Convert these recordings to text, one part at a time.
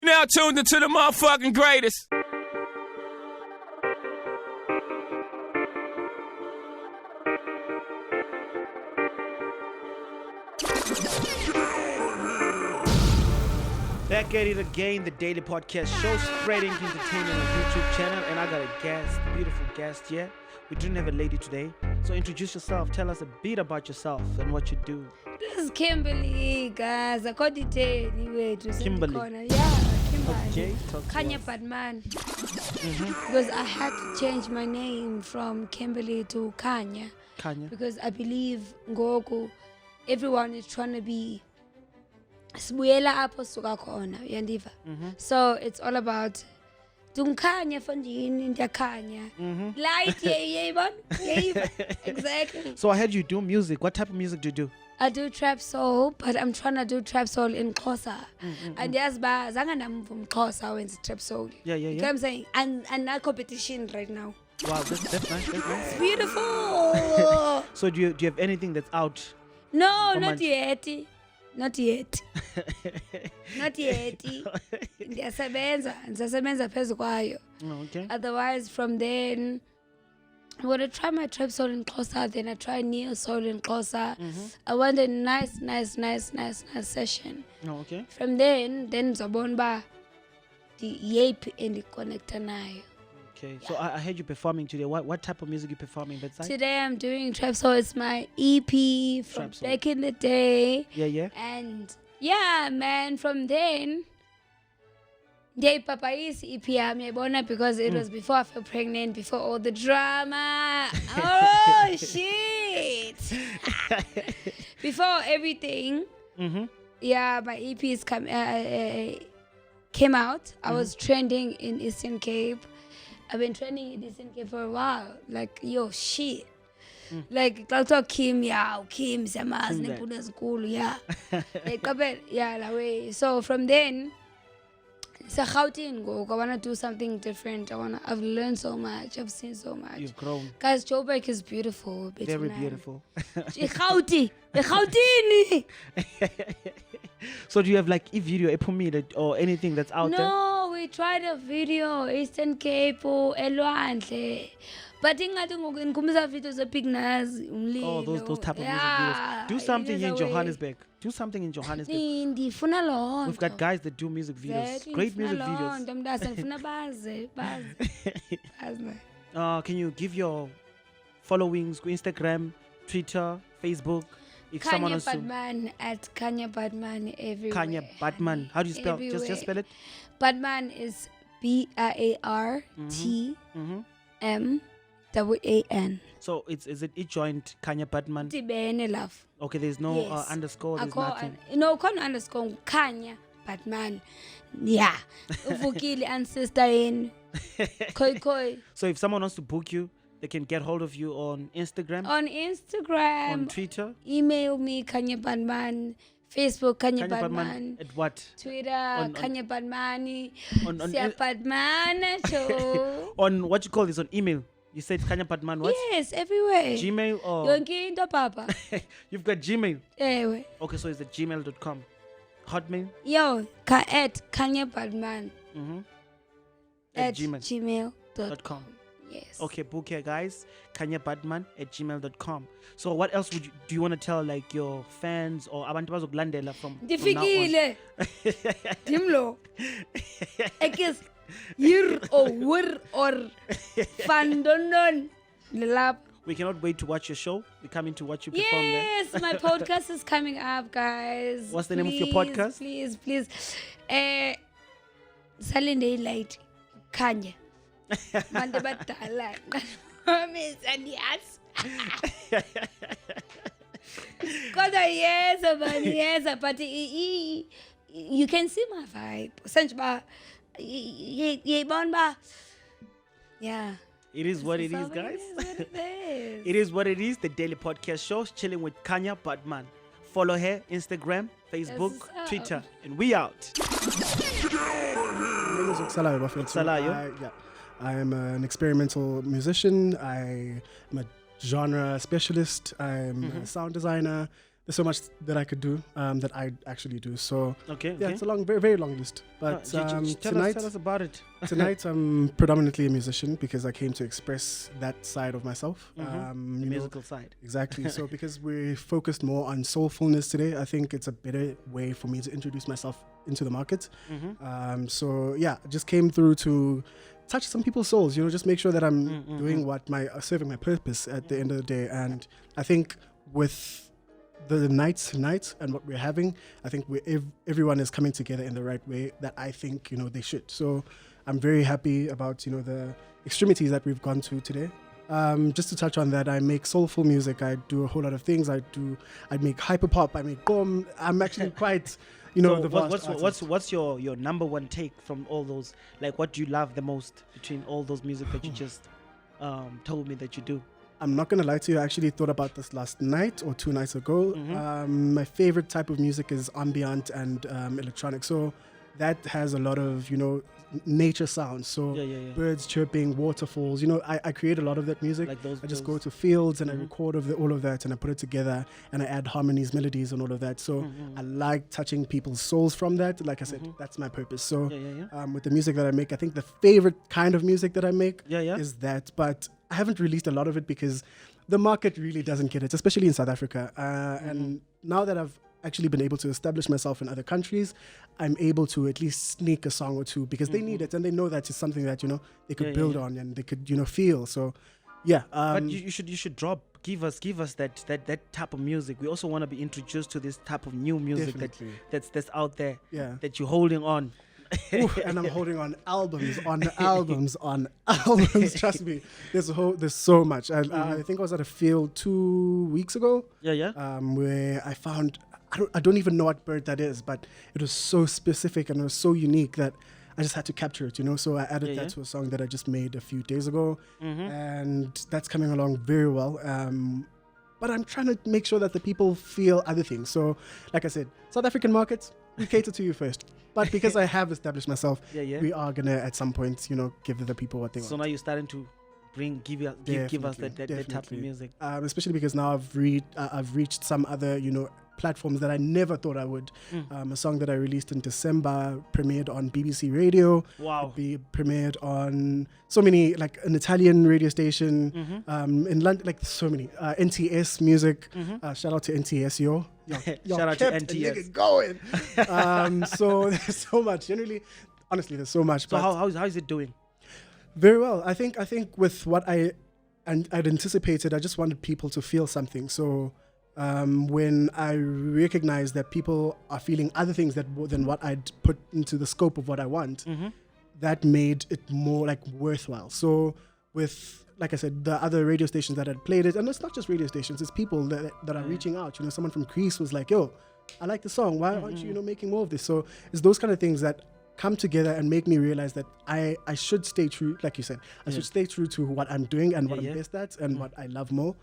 Now tuned into the motherfucking greatest. Back at it again, the daily podcast show spreading entertainment on YouTube channel, and I got a guest, beautiful guest here. We didn't have a lady today, so introduce yourself. Tell us a bit about yourself and what you do. This is Kimberly, guys. I called it anyway to Kimberly. corner. Yeah, Kimberly. Okay, talk to Kanya us. Padman. Because I had to change my name from Kimberly to Kanya. Kanya. Because I believe Ngoku, everyone is trying to be sibuyela apho suka khona, uyandiva? So it's all about Dunkhanya fanjini ndiyakhanya. Light yeyibona? Exactly. So I heard you do music. What type of music do you do? I do trap soul, but I'm trying to do trap soul in Xhosa. And yes, ba zanga nam from Xhosa when it's trap soul. Yeah. You know what I'm saying? And not competition right now. Wow, that's nice. That's nice. It's beautiful. So do you have anything that's out? No, Come not on. yet. Not yet. Not yet. Ndiyasebenza phezu kwayo. Oh, okay. Otherwise, from then, I'm going to try my trap soul in Xhosa, then I try neo soul in Xhosa. I want a nice session. Oh, okay. From then Zabonba, the yape and the connector nayo. Okay. So I heard you performing today. What type of music you performing that side? Today I'm doing trap soul. It's my EP from Trap soul. back in the day. Yeah. And yeah, man, from then, Papa is EP yami because it was before I fell pregnant, before all the drama. Oh shit! Before everything, yeah, my EPs came out. I was trending in Eastern Cape. I've been trending in Eastern Cape for a while. Like, yo, shit. Like, Dr. Kim, Samas, Nepuna's cool, yeah. Like, yeah, that way. So from then, it's a Gauteng go. I want to do something different. I've learned so much. I've seen so much. You've grown. Guys, Joburg is beautiful. Very beautiful. Gauteng. So do you have like a video, a pomade, or anything that's out there? No, we tried a video, Eastern Cape, Elwandle. But ingathi ngikumbisa videos of Nas, Oh, those type of music videos. Do something here in Johannesburg. Do something in Johannesburg. Ndifuna lonto. We've got guys that do music videos. Exactly, Great music ndifuna videos. lonto, mntase, ndifuna baze. Can you give your followings, Instagram, Twitter, Facebook? If someone Kanya wants to. Badman at Kanya Badman everywhere. Kanya Batman. How do you spell? Everywhere. Just spell it. Badman is BARTMAAN. So is it joint Kanya Batman? Tibene love. Okay, there's no Yes. underscore. There's nothing. No, can't underscore Kanya Batman. Yeah. Uvukile ancestor in Koi. So if someone wants to book you, they can get hold of you on Instagram, On Instagram, on Twitter. email me Kanya Badman, Facebook Kanya Kanya Batman Badman, at what? Twitter on- Kanya Badmani, On Siya Badman show. on what you call this on email? You said Kanya Batman what? Yes, everywhere. Gmail or Yonke into papa. you've got Gmail. Ewe. Okay, so it's at gmail.com. Hotmail Yo, at Kanya Badman at at gmail.com. gmail.com. Yes. Okay, book here, guys. Kanya Batman at gmail.com. So what else do you want to tell like your fans or abantu bazokulandela from now on? Ndifikile. Dimlo. Ekis yir or wur or fandonon. Lelap. We cannot wait to watch your show. We're coming to watch you perform there. Yes, my podcast is coming up, guys. What's the name of your podcast? Please. Sunday Light. Kanya. Mande badala. Miss and yes. Kodwa yes, man, yes, but you can see my vibe. Sanjba, yeah. It is what it is, So guys. It is what it is. It is what it is. The daily podcast show, chilling with Kanya Batman. Follow her Instagram, Facebook, what's up. Twitter, and we out. Salayo. I am an experimental musician. I am a genre specialist. I'm a sound designer. there's so much that I could do that I actually do. So Okay. yeah, it's a long, very, very long list. But Tell us about it. tonight I'm predominantly a musician because I came to express that side of myself. The you know, musical side. exactly. So because we focused more on soulfulness today, I think it's a better way for me to introduce myself into the market. So yeah, I just came through to touch some people's souls, you know, just make sure that I'm doing what serving my purpose at the end of the day. And I think with the nights tonight and what we're having, I think everyone is coming together in the right way that I think, you know, they should. So I'm very happy about, you know, the extremities that we've gone to today. Just to touch on that, I make soulful music. I do a whole lot of things. I make hyperpop. I make boom. I'm actually quite, you know, so what's your number one take from all those? Like, what do you love the most between all those music that you just told me that you do? I'm not gonna lie to you. I actually thought about this last night or 2 nights ago. My favorite type of music is ambient and electronic. So that has a lot of, you know, nature sounds. So birds chirping, waterfalls. You know, I create a lot of that music. Like those, I just go to fields and I record all of that and I put it together and I add harmonies, melodies, and all of that. So I like touching people's souls from that. Like I said, that's my purpose. So with the music that I make, I think the favorite kind of music that I make is that. But I haven't released a lot of it because the market really doesn't get it, especially in South Africa. And now that I've actually been able to establish myself in other countries, I'm able to at least sneak a song or two because they need it and they know that it's something that, you know, they could build on and they could, you know, feel. So yeah. But you should give us that type of music. We also want to be introduced to this type of new music that's out there that you're holding on. Ooh, and I'm holding on albums on albums on albums. Trust me, there's so much. I think I was at a field 2 weeks ago. Where I found I don't even know what bird that is, but it was so specific and it was so unique that I just had to capture it, you know. So I added that to a song that I just made a few days ago, and that's coming along very well. But I'm trying to make sure that the people feel other things. So, like I said, South African markets, we cater to you first. But because I have established myself, we are gonna at some point, you know, give the people what they want. So now you're starting to give us that type of music. Especially because now I've reached some other, you know, platforms that I never thought I would. A song that I released in December premiered on BBC Radio. Wow. Premiered on so many, like an Italian radio station in London, like so many. NTS Music. Shout out to NTS, yo. Shout out to NTS. Going. So there's so much. Generally, honestly, there's so much. So how is it doing? Very well. I think with what I'd anticipated, I just wanted people to feel something. So when I recognized that people are feeling other things than what I'd put into the scope of what I want, that made it more like worthwhile. So with, like I said, the other radio stations that had played it, and it's not just radio stations, it's people that are reaching out. You know, someone from Greece was like, yo, I like the song. Why aren't you, you know, making more of this? So it's those kind of things that come together and make me realize that I should stay true, like you said, I should stay true to what I'm doing and what I'm best at and what I love more.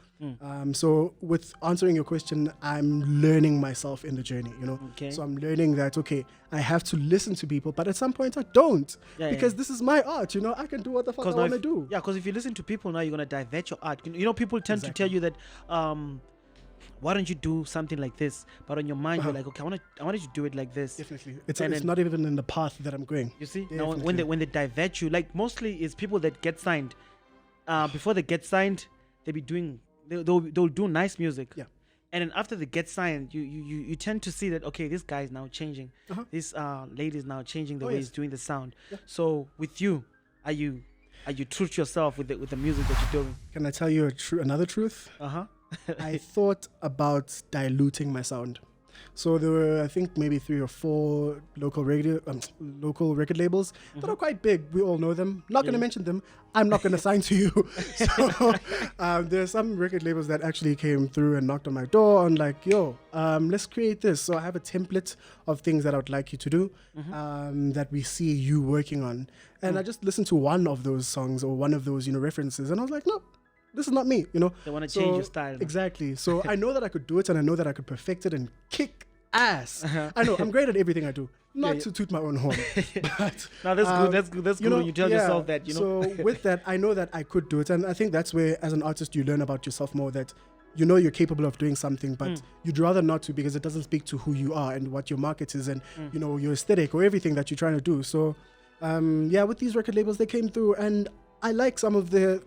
So with answering your question, I'm learning myself in the journey, you know. So I'm learning that, okay, I have to listen to people, but at some point I don't, because this is my art, you know. I can do what the fuck I want to do. Yeah, because if you listen to people now, you're going to divert your art. You know, people tend to tell you that, why don't you do something like this? But on your mind, you're like, okay, I wanted to do it like this. Definitely. It's not even in the path that I'm going. You see? Now, when they divert you, like mostly it's people that get signed. Before they get signed, they'll do nice music. Yeah. And then after they get signed, you tend to see that, okay, this guy is now changing. This lady is now changing the way he's doing the sound. Yeah. So with you, are you true to yourself with the music that you're doing? Can I tell you another truth? I thought about diluting my sound. So there were, I think, maybe 3 or 4 local record labels that are quite big. We all know them. Not going to mention them. I'm not going to sign to you. So there's some record labels that actually came through and knocked on my door and like, yo, let's create this. So I have a template of things that I would like you to do that we see you working on. And I just listened to one of those songs or one of those, you know, references, and I was like, no, this is not me, you know. They want to change your style. Exactly. So I know that I could do it and I know that I could perfect it and kick ass. I know I'm great at everything I do. Not to toot my own horn. But no, that's good. That's good. That's good when you tell yourself that, you know. So with that, I know that I could do it. And I think that's where, as an artist, you learn about yourself more, that you know you're capable of doing something, but you'd rather not to because it doesn't speak to who you are and what your market is and you know your aesthetic or everything that you're trying to do. So with these record labels, they came through, and I like some of their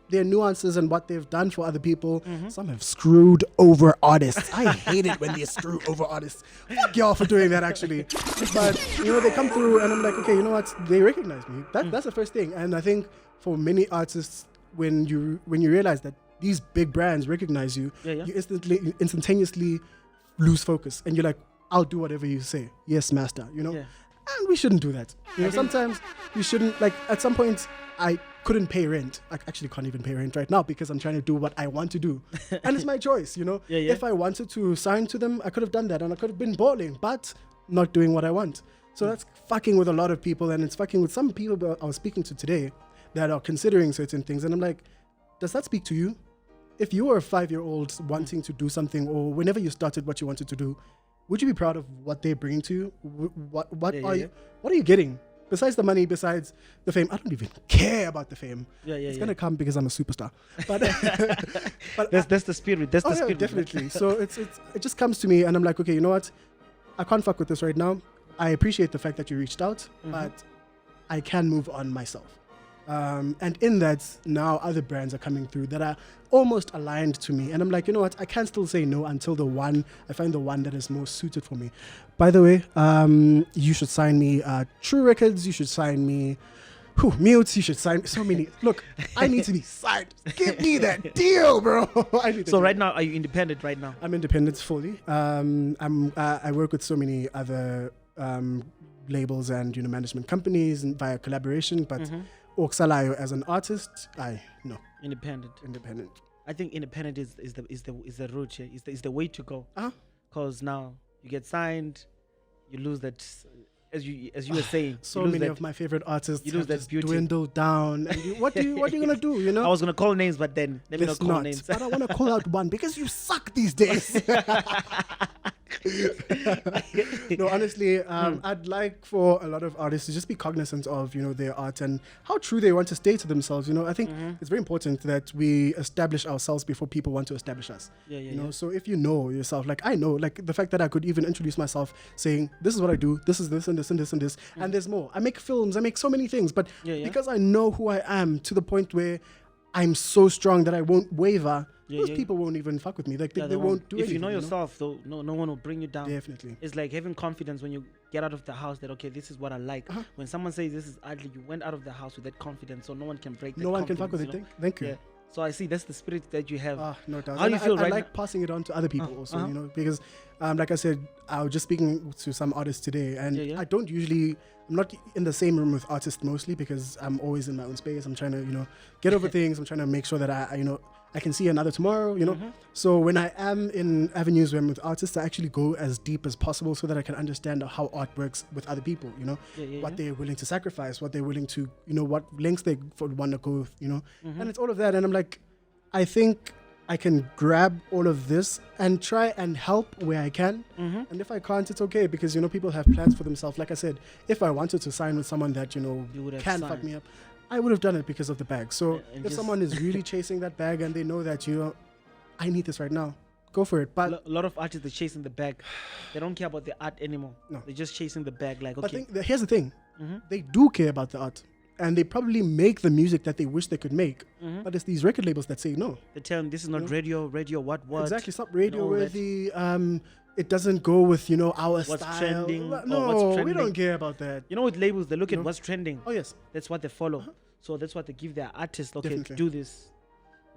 nuances and what they've done for other people. Some have screwed over artists. I hate it when they screw over artists. Fuck y'all for doing that, actually. But they come through, and I'm like, okay, you know what? They recognize me. That's the first thing. And I think for many artists, when you realize that these big brands recognize you, you instantaneously lose focus, and you're like, I'll do whatever you say. Yes, master. And we shouldn't do that. Sometimes we shouldn't. Like at some point, I couldn't pay rent. I actually can't even pay rent right now because I'm trying to do what I want to do, and it's my choice. If I wanted to sign to them, I could have done that, and I could have been balling, but not doing what I want. So that's fucking with a lot of people, and it's fucking with some people that I was speaking to today that are considering certain things, and I'm like, does that speak to you? If you were a 5-year-old wanting to do something, or whenever you started what you wanted to do, would you be proud of what they're bringing to you? What are you getting? Besides the money, besides the fame, I don't even care about the fame. It's gonna come because I'm a superstar. But but that's the spirit. That's the spirit. Definitely. So it just comes to me, and I'm like, okay, you know what? I can't fuck with this right now. I appreciate the fact that you reached out, but I can move on myself. And in that, now other brands are coming through that are almost aligned to me. And I'm like, you know what? I can still say no until I find the one that is most suited for me. By the way, you should sign me True Records. You should sign me Mutes. You should sign so many. Look, I need to be signed. Give me that deal, bro. So right now, are you independent right now? I'm independent fully. I work with so many other labels and management companies and via collaboration, but Oksalayo as an artist, no. Independent. I think independent is the route here. Is the way to go. Because now you get signed, you lose that, as you were saying. So many of my favorite artists have just dwindled down. And what are you gonna do? I was gonna call names, but then let me not call names. But I want to call out one because you suck these days. No, honestly, I'd like for a lot of artists to just be cognizant of their art and how true they want to stay to themselves. I think it's very important that we establish ourselves before people want to establish us. So if you know yourself, like I know, like the fact that I could even introduce myself saying this is what I do, this is this and this and this and this, and there's more. I make films, I make so many things, but because I know who I am to the point where I'm so strong that I won't waver. Those people won't even fuck with me. Like they won't do anything. If you know yourself, though, no one will bring you down. Definitely. It's like having confidence when you get out of the house that, okay, this is what I like. When someone says this is ugly, you went out of the house with that confidence, so no one can break that. No one can fuck with it. Thank you. Yeah. So I see that's the spirit that you have. No doubt. How do you feel I like passing it on to other people also, because like I said, I was just speaking to some artists today, and I'm not in the same room with artists mostly because I'm always in my own space. I'm trying to, get over things. I'm trying to make sure that I can see another tomorrow, So when I am in avenues where I'm with artists, I actually go as deep as possible so that I can understand how art works with other people, what they're willing to sacrifice, what they're willing to, what lengths they want to go, and it's all of that. And I'm like, I think I can grab all of this and try and help where I can. And if I can't, it's okay because, people have plans for themselves. Like I said, if I wanted to sign with someone that, can fuck me up, I would have done it because of the bag. So if someone is really chasing that bag and they know that, I need this right now, go for it. But a lot of artists are chasing the bag. They don't care about the art anymore. No. They're just chasing the bag. Like, okay. But here's the thing. They do care about the art. And they probably make the music that they wish they could make. But it's these record labels that say no. They tell them this is not radio what? Exactly, it's not radio worthy. It doesn't go with, our what's style. Trending, no, what's trending. We don't care about that. With labels, they look at what's trending. Oh, yes. That's what they follow. So that's what they give their artists. Okay, Definitely. do this.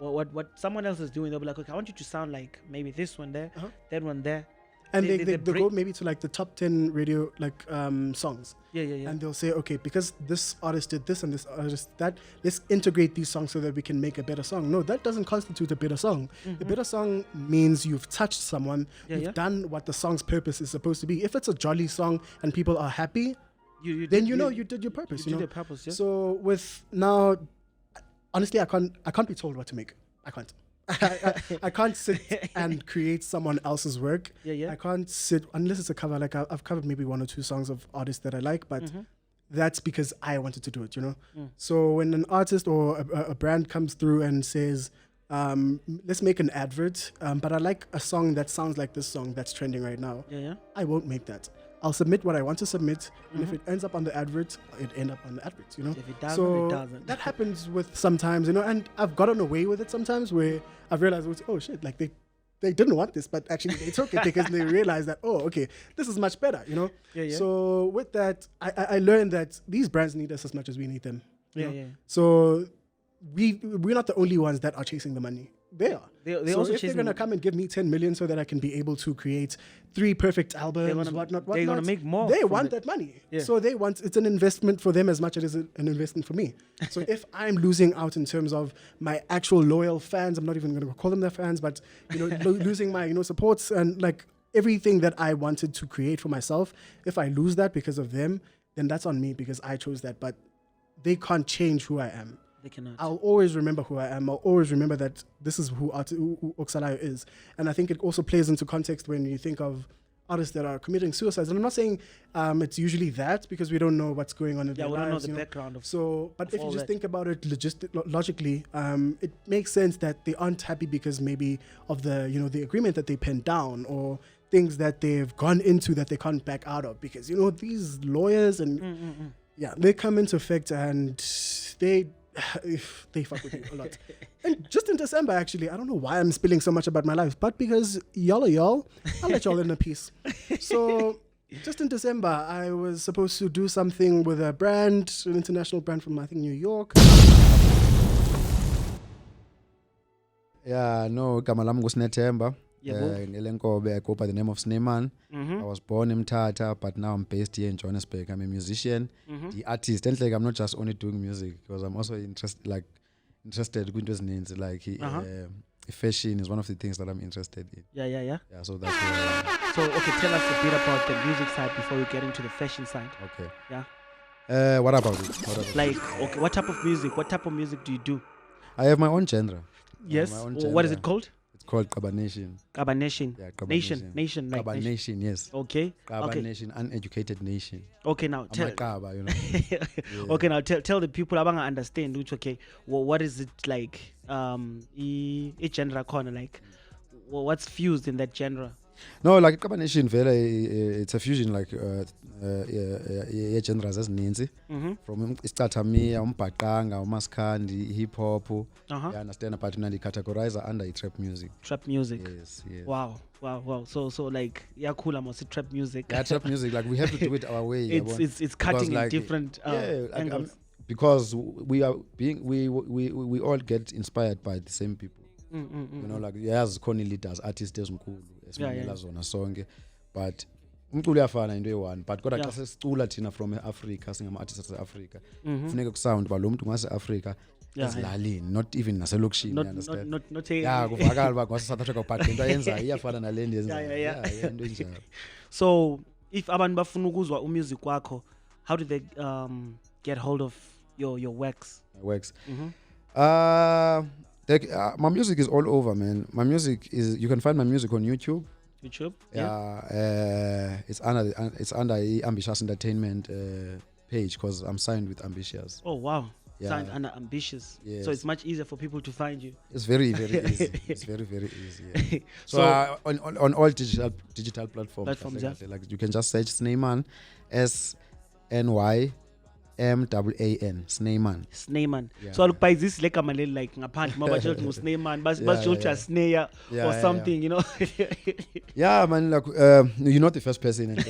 What someone else is doing, they'll be like, okay, I want you to sound like maybe this one there, that one there. And they go maybe to like the top 10 radio songs. Yeah. And they'll say, okay, because this artist did this and this artist that, let's integrate these songs so that we can make a better song. No, that doesn't constitute a better song. The better song means you've touched someone, you've done what the song's purpose is supposed to be. If it's a jolly song and people are happy, you did your purpose. You did your purpose, yeah. So with now, honestly, I can't be told what to make. I can't. I can't sit and create someone else's work. I can't sit unless it's a cover. Like I've covered maybe 1 or 2 songs of artists that I like, but that's because I wanted to do it, So when an artist or a brand comes through and says, let's make an advert, but I like a song that sounds like this song that's trending right now. Yeah. I won't make that. I'll submit what I want to submit, and if it ends up on the advert, it end up on the advert, you know. If it doesn't, so it doesn't. that happens with sometimes, you know, and I've gotten away with it sometimes where I've realized, oh shit, like they didn't want this, but actually they took it because they realized that, oh, okay, this is much better, you know. Yeah. So with that, I learned that these brands need us as much as we need them. you know? Yeah. So we're not the only ones that are chasing the money. They are. They so also if they're gonna come and give me 10 million so that I can be able to create 3 perfect albums, whatnot, they're gonna make more. They want that money. Yeah. So it's an investment for them as much as it is an investment for me. So if I'm losing out in terms of my actual loyal fans, I'm not even gonna call them their fans, but losing my supports and like everything that I wanted to create for myself, if I lose that because of them, then that's on me because I chose that. But they can't change who I am. They cannot. I'll always remember who I am. I'll always remember that this is who Oxalayo is. And I think it also plays into context when you think of artists that are committing suicides. And I'm not saying it's usually that because we don't know what's going on in their lives. Yeah, we don't know the background of but if you just think about it logically, it makes sense that they aren't happy because maybe of the, the agreement that they penned down or things that they've gone into that they can't back out of. Because, these lawyers and, they come into effect and they fuck with you a lot. And just in December, actually, I don't know why I'm spilling so much about my life, but because y'all are y'all, I'll let y'all in a piece. So just in December, I was supposed to do something with a brand, an international brand from, I think, New York. Yeah, no, gama lam nguSnethemba. Yebo. I go by the name of Snymaan. Mhm. I was born in Mthatha, but now I'm based here in Johannesburg. I'm a musician, the artist. And like I'm not just only doing music because I'm also interested in needs like fashion is one of the things that I'm interested in. Yeah. Yeah, so that's why. So okay, tell us a bit about the music side before we get into the fashion side. Okay. Yeah. What about it? Like, okay, what type of music do you do? I have my own genre. Yes. My own What genre. is it called? It's called Kaba Nation. Kaba Nation. Yeah, Kaba Nation. Like Kaba Nation, yes. Okay. Kaba Nation, uneducated nation. Okay, now tell. Kaba, Yeah. Okay, now tell the people abanga understand. Which what is it like? A genre corner like. What's fused in that genre? No, like Kaba Nation, it's a fusion like genres ezininzi. From isicathamia, umbhaqanga, umaskandi, hip hop. You understand, but now they categorize under trap music. Trap music. Yes. Wow. So like cool. I'm also trap music. Yeah, trap music. Like we have to do it our way. It's cutting in different angles. Because we all get inspired by the same people. Like yazi khona leaders artists ezinkulu esimela zona sonke, but umculo uyafana into eyi-one, but kodwa xa sesicula thina from eAfrica singama artists aseAfrica kufuneka kusound ba lo muntu ngase-Africa ezilalini, not even naselokishini, understand? Kuvakala uba ngwase-South Africa but into ayenzayo iyafana nale nto yenzayo. Into enjalo. So if abantu bafuna ukuzwa umusic wakho, how do they get hold of your works? My music is all over, man. My music is, you can find my music on YouTube. It's under Ambitious Entertainment page because I'm signed with Ambitious. Oh wow. Signed under Ambitious. Yes. So it's much easier for people to find you. It's very, very easy. It's very, very easy. Yeah. So on all digital platforms, like you can just search Snymaan, SNYMAAN, Snymaan. Yeah. So look by this like I'm like ngaphandle mabajela Snymaan bajela snare or something, Yeah, man, like you're not the first person in it.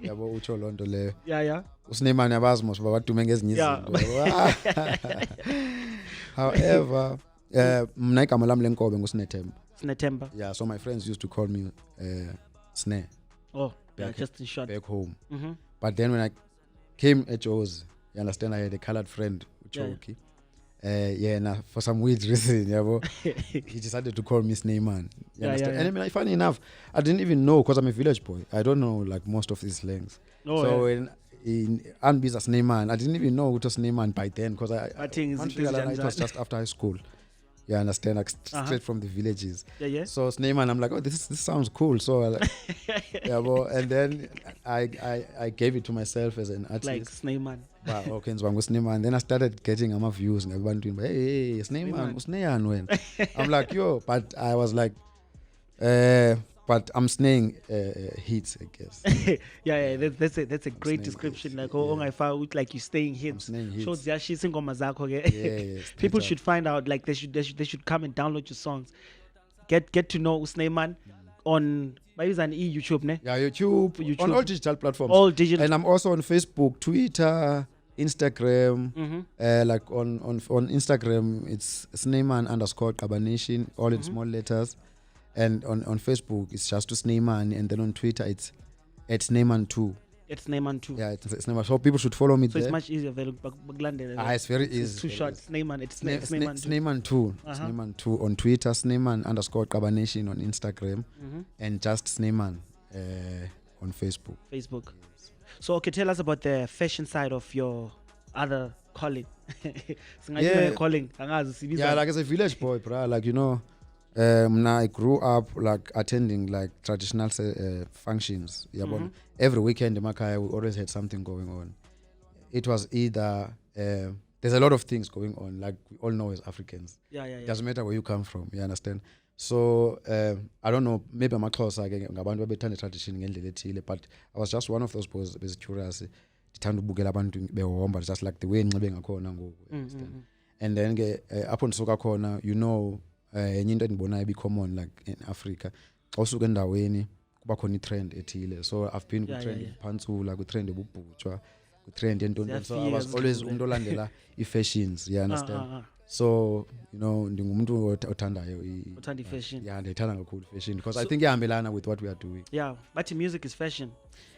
Yabo ucho londo le. Yeah. Snymaan yabazi mos babadume ngezinye izinto. However, mna igama lami lenkobe nguSnethemba. Yeah, so my friends used to call me Snare. Oh, just in short. Back home. But then when I came at Joe's, you understand, I had a colored friend, Uchoki. For some weird reason, he decided to call me Snymaan. You understand? And I mean, funny enough, I didn't even know because I'm a village boy. I don't know like most of these slangs. When Unbis as Snymaan, I didn't even know what was Snymaan by then because I think it was just after high school. You understand? Like straight from the villages. Yeah. So Snymaan, I'm like, oh, this sounds cool. So I like, yeah, well, and then I gave it to myself as an artist. Like Snymaan. Wow, okay, so I'm with Snymaan. Then I started getting my views and everyone doing, hey, Snymaan, when I'm like, yo, but I was like, but I'm snaying hits, I guess. yeah, that's a great description. Like, I found like you staying hits. Yes, People should find out. Like, they should come and download your songs. Get to know Snymaan on YouTube, ne? Yeah, YouTube, on all digital platforms. All digital. And I'm also on Facebook, Twitter, Instagram. Like on Instagram, it's Snymaan_Cabanation, all in small letters. And on Facebook, it's just to Snymaan, and then on Twitter, it's at Snymaan2. It's Snymaan2. Yeah, it's Snymaan. So people should follow me there. So it's much easier. It's very easy. It's too short. Snymaan. It's Snymaan2. Snymaan2. Snymaan2 on Twitter, Snymaan_Cabanation on Instagram, and just Snymaan on Facebook. So, okay, tell us about the fashion side of your other calling. Calling. Yeah, like as a village boy, bro. Like, you know. I grew up like attending like traditional functions. Every weekend in Makaya we always had something going on. It was either there's a lot of things going on, like we all know as Africans. Yeah. Doesn't matter where you come from, you understand? So I don't know, maybe I'm a close ngabantu babethanda tradition ngendlela ethile, but I was just one of those boys who was curious. Ndithanda ubukela abantu behomba just like the way enxibe ngakhona ngoku, understand? And then apho ndisuka khona, you know, enye into endibonayo be-common like in Africa, xa usuka endaweni kuba khona i-trend ethile. So I've been ku-trend ephantsula, ku-trend ebubhutshwa, ku-trend entoni. So I was always umuntu olandela i-fashions, you understand? So, you know, ndingumuntu othandayo i-fashion. Yeah, ndiyithanda kakhulu fashion because I think iyahambelana with what we are doing. Yeah, but music is fashion.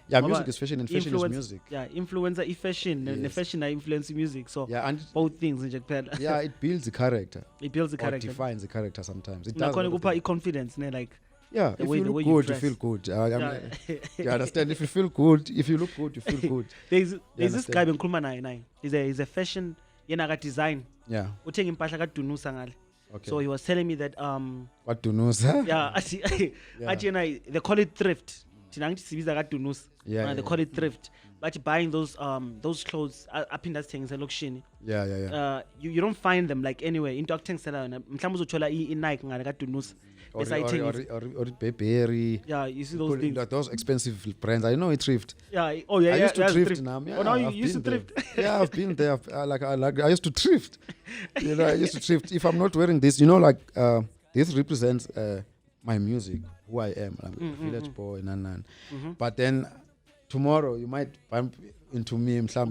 Yeah, music is fashion and fashion is music. Yeah, influencer is fashion and the fashion influence music. So yeah, and both things in Japan. Yeah, it builds the character. It builds the character. Or defines the character sometimes. It does. Confidence, like. Yeah, if you look good, you feel good. You understand? If you feel good, if you look good, you feel good. There's this guy in Kulma. He's a fashion design. Yeah. Okay. So he was telling me that what Dunusa? Yeah, they call it thrift. They call it thrift. But buying those clothes up in that thing yeah. You don't find them like anywhere. In Doctor Salon, Nike or Burberry. Yeah, you see those things. Those expensive brands. I know it's thrift. Yeah. Oh yeah. I used to thrift now. Yeah, now you used to thrift. Yeah, I've been there. I used to thrift. You know, I used to thrift. If I'm not wearing this, you know, like this represents my music, who I am. I'm a village boy, nan. But then tomorrow you might bump into me. Thrift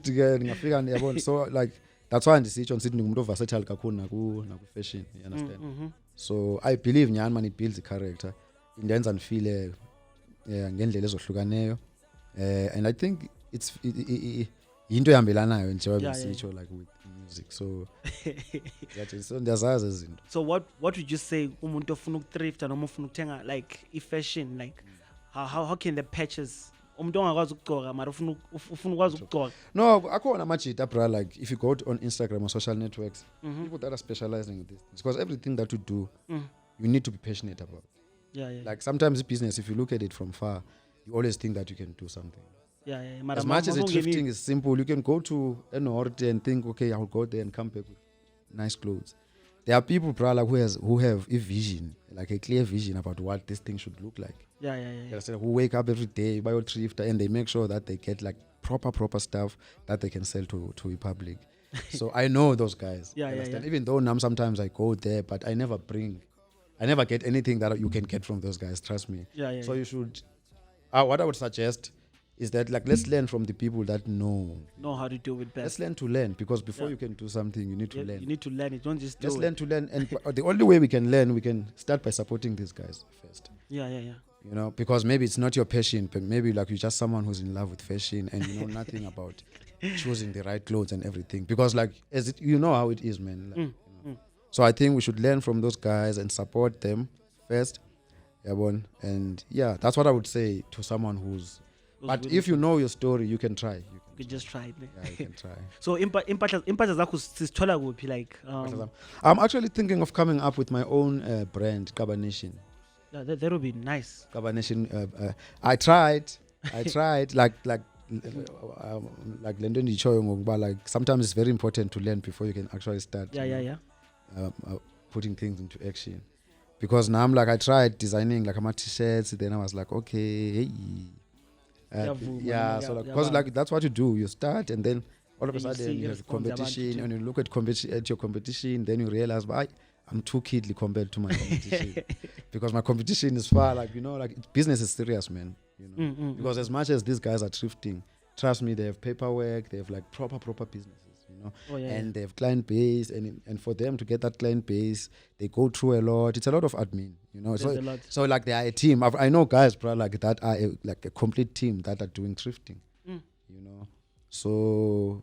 again. So like that's why ndisitsho nsithi ngumuntu versatile kakhulu naku fashion, you understand? So I believe man, it builds a character. Indenza ndifile ngendlela ezohlukaneyo. And I think it's into ehambelanayo njengoba besitsho like with music. So so ndiyazazi izinto. So what would you say umuntu ofuna ukuthrift noma ofuna ukuthenga like i-fashion, like how can the patches umuntu ongakwazi ukugcoka mara ufuna ukwazi ukugcoka? No, akhona amajita bra, like if you go on Instagram or social networks, people that are specializing in this, because everything that you do you need to be passionate about. Yeah. Like sometimes business, if you look at it from far, you always think that you can do something. Yeah. As much as thrifting is simple, you can go to an order and think, okay, I'll go there and come back with nice clothes. There are people, bro, like who have a vision, like a clear vision about what this thing should look like. Yeah. Who wake up every day, buy a thrift, and they make sure that they get like proper stuff that they can sell to the public. So I know those guys. Yeah. Even though sometimes I go there, but I never get anything that you can get from those guys. Trust me. Yeah. So you should. What I would suggest is that like let's learn from the people that know how to do it best. Let's learn to learn, because before you can do something, you need to learn. You need to learn it. Don't just do Let's learn to learn, and the only way we can learn, we can start by supporting these guys first. Yeah. You know, because maybe it's not your passion, but maybe like you're just someone who's in love with fashion and you know nothing about choosing the right clothes and everything. Because like you know how it is, man. Like, you know. So I think we should learn from those guys and support them first. And yeah, that's what I would say to someone who's. But if you know your story, you can try. You could just try it. Yeah, you can try. So impahla zakho sisithola kuphi, like I'm actually thinking of coming up with my own brand, Cabanation. yeah, that would be nice. Cabanation. I tried like London Ichoyo, but like sometimes it's very important to learn before you can actually start. Yeah. Putting things into action. Because now I'm like, I tried designing like my t-shirts, then I was like, okay, hey. So like, because like that's what you do. You start and then all of a sudden you have competition, and you look at your competition, then you realize, I'm too kidly compared to my competition. Because my competition is far, like, like business is serious, man. Because as much as these guys are thrifting, trust me, they have paperwork, they have like proper businesses. And they have client base, and for them to get that client base, they go through a lot. It's a lot of admin, So like they are a team. I know guys, bro, like that are like a complete team that are doing thrifting, So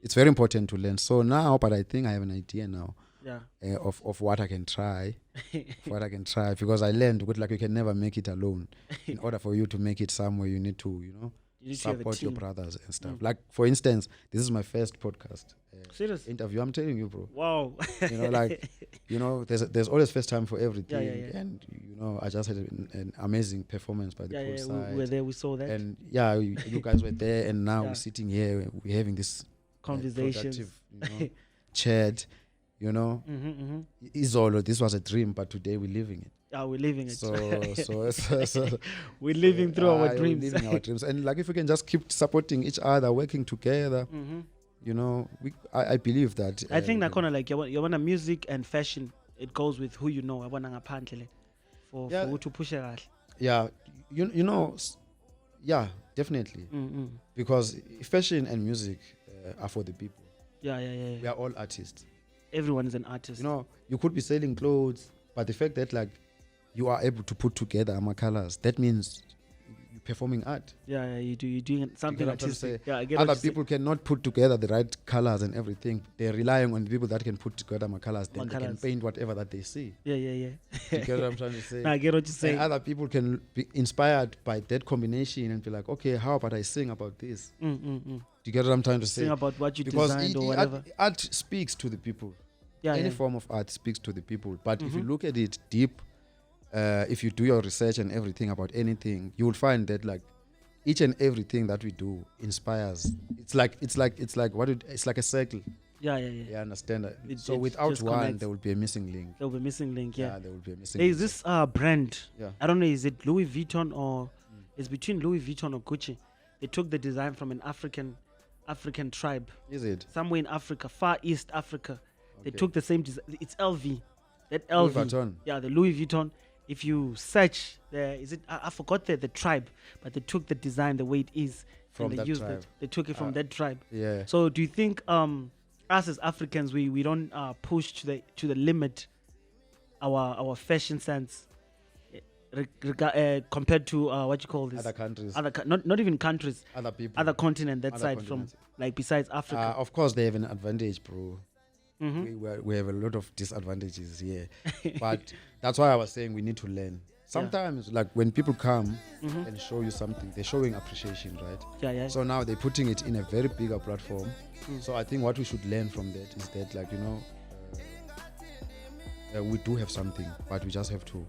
it's very important to learn. So now, but I think I have an idea now. Of what I can try, because I learned like you can never make it alone. In order for you to make it somewhere, you need to, support your brothers and stuff. Like for instance, this is my first podcast serious interview. I'm telling you, bro. Wow. There's always first time for everything. Yeah. And I just had an amazing performance by the poolside. We were there. We saw that. And you guys were there, and now we're sitting here. We're having this conversations, chat. Izolo, this was a dream, but today we're living it. We're living it. So we're living through our dreams. We're living our dreams, and like if we can just keep supporting each other, working together, I believe that. I think that kind of like you want music and fashion. It goes with who you know. I want ngaphandle for to push it. Yeah, yeah, definitely. Because fashion and music are for the people. Yeah. We are all artists. Everyone is an artist. You could be selling clothes, but the fact that like you are able to put together my colors, that means you're performing art. Yeah, you're doing something artistic. Yeah, I get other people cannot put together the right colors and everything. They're relying on the people that can put together my colors. Then they can paint whatever that they see. Yeah. You get what I'm trying to say? I get what you're saying. And other people can be inspired by that combination and be like, okay, how about I sing about this? Do you get what I'm trying to say? Sing about what you designed or whatever. Art speaks to the people. Any form of art speaks to the people. But if you look at it deep, if you do your research and everything about anything, you will find that like each and everything that we do inspires. It's like a circle. Yeah. You understand that? So without one, connects. There will be a missing link. There will be a missing link. Yeah, there will be a missing. There is this brand. Yeah. I don't know. Is it Louis Vuitton or it's between Louis Vuitton or Gucci? They took the design from an African tribe. Is it somewhere in Africa, Far East Africa? They took the same design. It's LV. That LV. Louis Vuitton. Yeah, the Louis Vuitton. If you search, I forgot the tribe, but they took the design the way it is. From and they that used tribe. it. They took it from that tribe. Yeah. So do you think us as Africans we don't push to the limit our fashion sense compared to what you call this? Other countries. Not even countries. Other people. Other continent that Other side continents. from like besides Africa. Of course, they have an advantage, bro. We have a lot of disadvantages here, but that's why I was saying we need to learn. Sometimes, like when people come and show you something, they're showing appreciation, right? Yeah. So now they're putting it in a very bigger platform. So I think what we should learn from that is that, like we do have something, but we just have to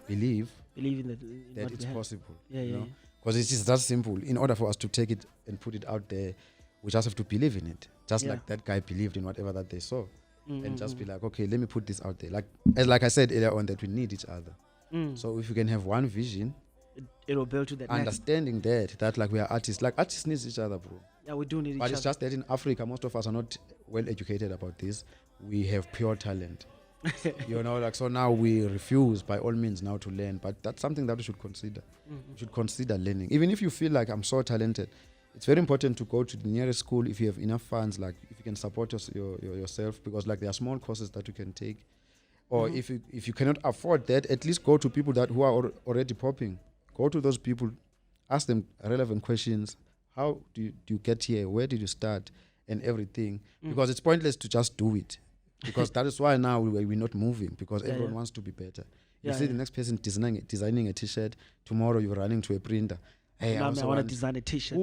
believe in that it's possible. Yeah. Because it is that simple. In order for us to take it and put it out there, we just have to believe in it. Just like that guy believed in whatever that they saw. And just be like, okay, let me put this out there. Like I said earlier on, that we need each other. So if you can have one vision, it will build to that. Understanding that like we are artists. Like artists need each other, bro. Yeah, we do need each other. But it's just that in Africa, most of us are not well educated about this. We have pure talent. So now we refuse by all means now to learn. But that's something that we should consider. We should consider learning. Even if you feel like I'm so talented, it's very important to go to the nearest school if you have enough funds, like if you can support yourself, because like there are small courses that you can take. Or if you cannot afford that, at least go to people who are already popping. Go to those people, ask them relevant questions. How do you get here? Where did you start? And everything. Because it's pointless to just do it. Because that is why now we're not moving, because everyone wants to be better. You see the next person designing a t-shirt, tomorrow you're running to a printer. hey, I want to design a t-shirt.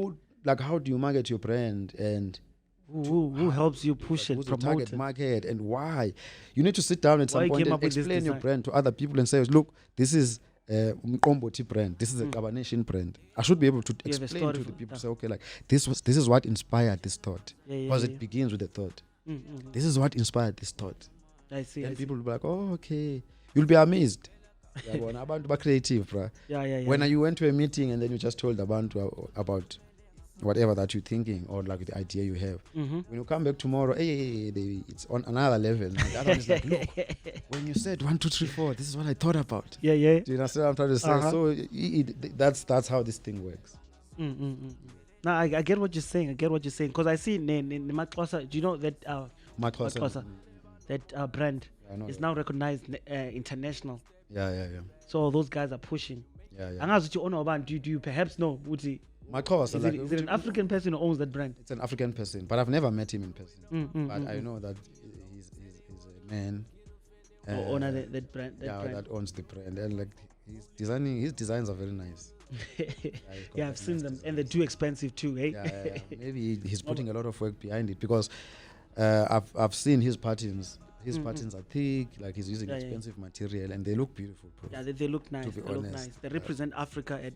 How do you market your brand, and who helps you push it, who's the promote target it? market, and why? You need to sit down at Why some you point came and up with this explain your design? brand to other people and say, look, this is Mqombothi brand. This is a Nation brand. I should be able to You have a explain story to for the people, that. say, okay, like this is what inspired this thought, because Yeah. it begins with a thought. Mm. This is what inspired this thought. I see. And people will be like, oh, okay. You'll be amazed. Abantu ba creative, bro. Yeah. When you went to a meeting and then you just told Abantu about whatever that you're thinking, or like the idea you have. When you come back tomorrow, it's on another level. And the other one is like, look, when you said 1, 2, 3, 4, this is what I thought about. Yeah. Do you understand what I'm trying to say? Uh-huh. So that's how this thing works. Now I get what you're saying. Because I see in Maxxosa, do you know that Maxxosa. that brand I know is that. now recognized international. Yeah. So those guys are pushing. Yeah. Angazi uthi ono abantu, do you perhaps know Uti? Maxxosa, Is it an African person who owns that brand? It's an African person, but I've never met him in person. But I know that he's a man. Or owner that brand. That owns the brand, and like his designs are very nice. Yeah, I've seen them, and they're too expensive too, eh? Yeah. Maybe he's putting a lot of work behind it, because I've seen his patterns. His patterns are thick, like he's using expensive material, and they look beautiful, bro. Yeah, they look nice. To be honest. They represent Africa at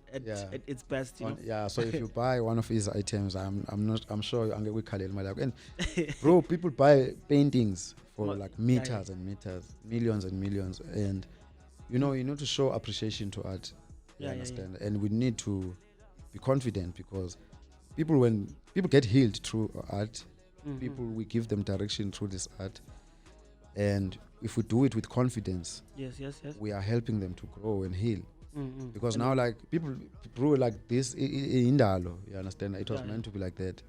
its best, you know. Yeah, so if you buy one of his items, I'm sure I'm going to call it Malak. And bro, people buy paintings for like meters and meters, millions and millions, and you need to show appreciation to art. You understand? And we need to be confident, because when people get healed through art, we give them direction through this art. And if we do it with confidence, yes, we are helping them to grow and heal. Because now, like, people brew like this in Indalo, you understand? It was meant to be like that.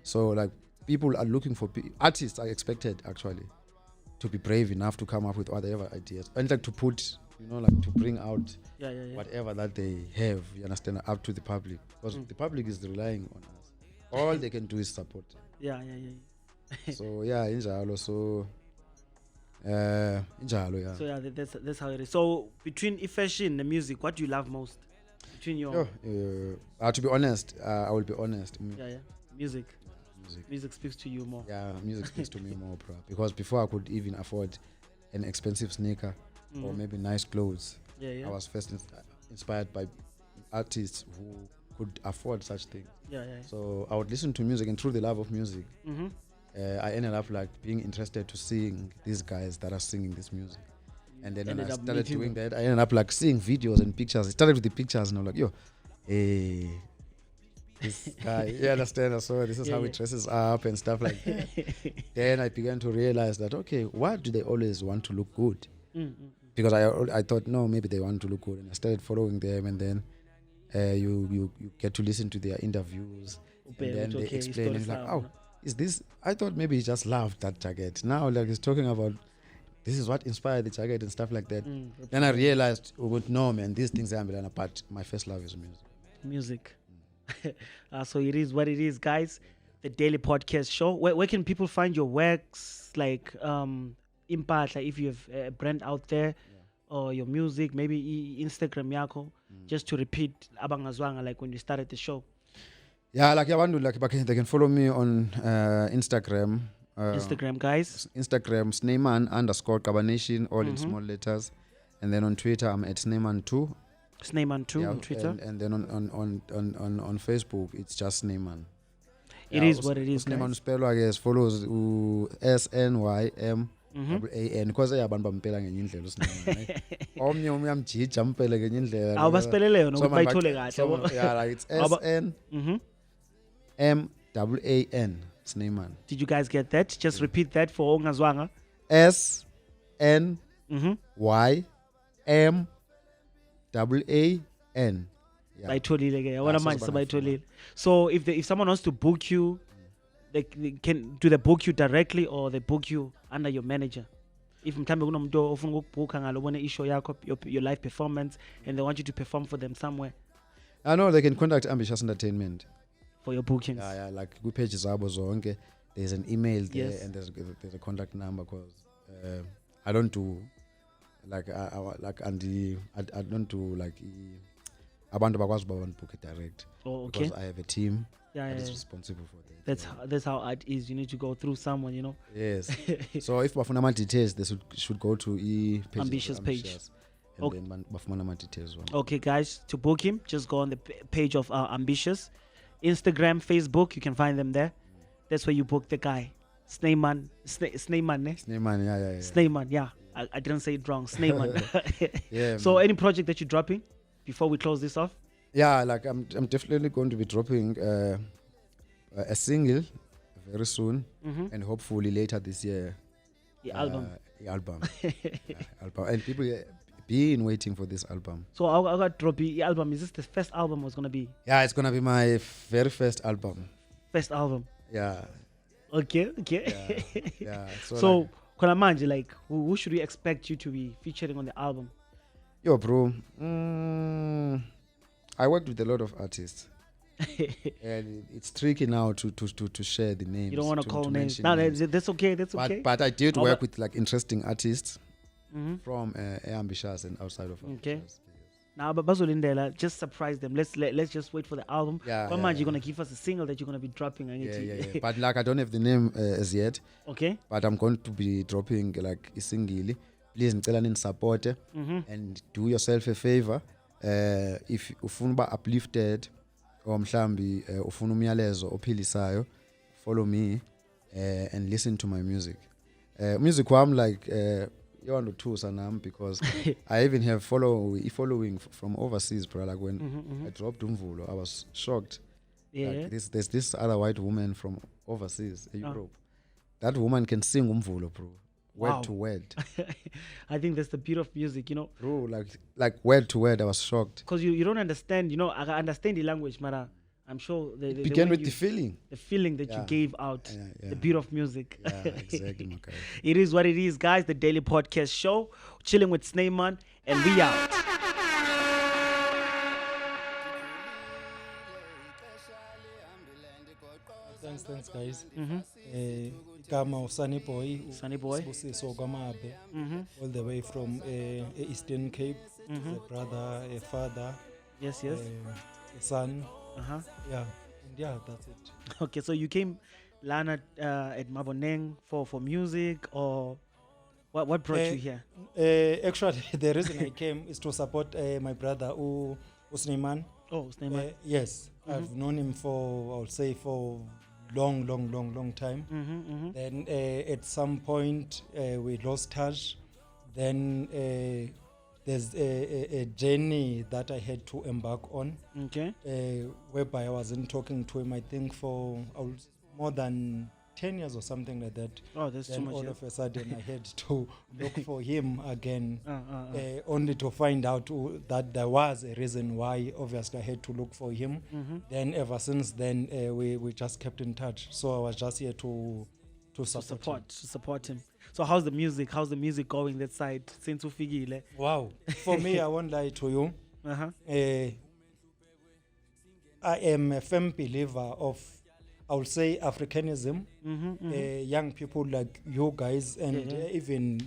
So, like, people are looking for artists are expected actually to be brave enough to come up with whatever ideas, and like to put, to bring out whatever that they have, you understand, up to the public, because the public is relying on us. All they can do is support. Yeah. So injalo. So injalo, yeah. So yeah, that's how it is. So between fashion and the music, what do you love most? Between your to be honest, I will be honest. Music. Music speaks to you more. Yeah, music speaks to me more, bro. Because before I could even afford an expensive sneaker or maybe nice clothes, I was first inspired by artists who could afford such things. So I would listen to music, and through the love of music, I ended up like being interested to seeing these guys that are singing this music. And then when I started doing that, I ended up like seeing videos and pictures. I started with the pictures, and I'm like, this guy, you understand? So this is how he dresses up and stuff like that. Then I began to realize that, okay, why do they always want to look good? Because I thought, no, maybe they want to look good. And I started following them, and then you get to listen to their interviews. And then they explain, like, is this? I thought maybe he just loved that jacket. Now, like, he's talking about this is what inspired the jacket and stuff like that. Then I realized, no, man, these things are ambulance, but my first love is music. So it is what it is, guys. The Daily Podcast Show. Where can people find your works? Like, Impatla, if you have a brand out there, or your music, maybe Instagram yako, just to repeat abangazwanga, like when you started the show. Yeah, like they can follow me on Instagram. Instagram, guys. Instagram, Snymaan_Nation, all in small letters. And then on Twitter, I'm at Snymaan2. Snymaan2 on Twitter. And then on Facebook, it's just Snymaan. It is what it is, Snymaan spell, I guess, follows SNYM. Because abantu bampela ngenye indlela uSnymaan. Omnye uyamjija ampele ngenye indlela. Awubasipelele yona ukuthi bayithole kahle. Yeah, like it's SNMAAN Snymaan. Did you guys get that? Just repeat that for ongazwanga. SNYMAAN. Bayitholile ke. Yabona manje sebayitholile. So if someone wants to book you, they can do they book you directly or they book you under your manager? If mhlambe kunomuntu ofuna ukubooka ngalo bona ishow yakho, your live performance, and they want you to perform for them somewhere. I know they can contact Ambitious Entertainment for your bookings. Yeah, like good pages zabo zonke. There's an email there, and there's a contact number, because I don't do like I don't do like abantu bakwazi uba bandibook direct. Oh, okay. Because I have a team Yeah, that yeah, is yeah. responsible for that. That's how art is. You need to go through someone, you know. Yes. So if bafuna ama details, they should go to page Ambitious page. and Okay. then bafuna ama details one. Okay, guys, to book him, just go on the page of Ambitious, Instagram, Facebook. You can find them there. That's where you book the guy, Snymaan. Snymaan, eh? Snymaan, yeah. Snymaan, yeah. I didn't say it wrong. Snymaan. Yeah. So, man. any project that you're dropping before we close this off? Yeah, like I'm definitely going to be dropping a single very soon, and hopefully later this year. The album. The album. Album. And people been waiting for this album. So I got drop the album. Is this the first album was gonna be? Yeah, it's gonna be my very first album. First album. Yeah. Okay. Yeah. So Kolamanje, like who should we expect you to be featuring on the album? Yo, bro. I worked with a lot of artists. And it's tricky now to share the names. You don't want to call names. mention No, names. that's okay. That's okay. But I did Oh, work but- with like interesting artists Mhm. from Ambitious and outside of Okay. Ambitious. Now, but Bazolindela, just surprise them. Let's just wait for the album. Yeah, Kolamanje, yeah, you're gonna give us a single that you're gonna be dropping. Yeah. But like I don't have the name as yet. Okay. But I'm going to be dropping like a single. Please ngicela support Mhm. and do yourself a favor. If ufuna uba uplifted or mhlambi ufuna umyalezo ophilisayo, follow me and listen to my music. Music wam like you want to tusa nam because I even have following from overseas, bro. Like when I dropped Umvulo, I was shocked. Yeah. Like there's this other white woman from overseas, Europe. That woman can sing Umvulo, bro. Word Wow. to word. I think that's the beauty of music, you know, Bro, like word to word, I was shocked. because you don't understand. You know, I understand the language, but I'm sure the Began way with you- the feeling. the feeling that you Yeah. gave out, Yeah. the beauty of music. Yeah, exactly, my guy. It is what it is, guys. The Daily Podcast Show, chilling with Snymaan, and we out. Thanks guys. Igama uSunny Boy. Sunny Boy. Sibusiso Kwamabe. All the way from Eastern Cape. A brother, a father, Yes. a son. Uh-huh. Yeah. And yeah, that's it. Okay, so you came, Lana, at Maboneng for music, or what brought you here? Actually, the reason I came is to support my brother Snymaan. Oh, Snymaan. Yes, I've known him for, I'll say, for long time. Then at some point we lost touch. Then there's a journey that I had to embark on, Okay. whereby I wasn't talking to him, I think, for more than 10 years or something like that. Oh, that's too Then much. all Yeah. of a sudden I had to look for him again, Uh. only to find out that there was a reason why. Obviously I had to look for him. Then ever since then we just kept in touch. So I was just here to support him. So how's the music? How's the music going that side? Since ufigile. Wow. For me, I won't lie to you. Uh-huh. I am a firm believer of, I would say, Africanism. Young people like you guys, and even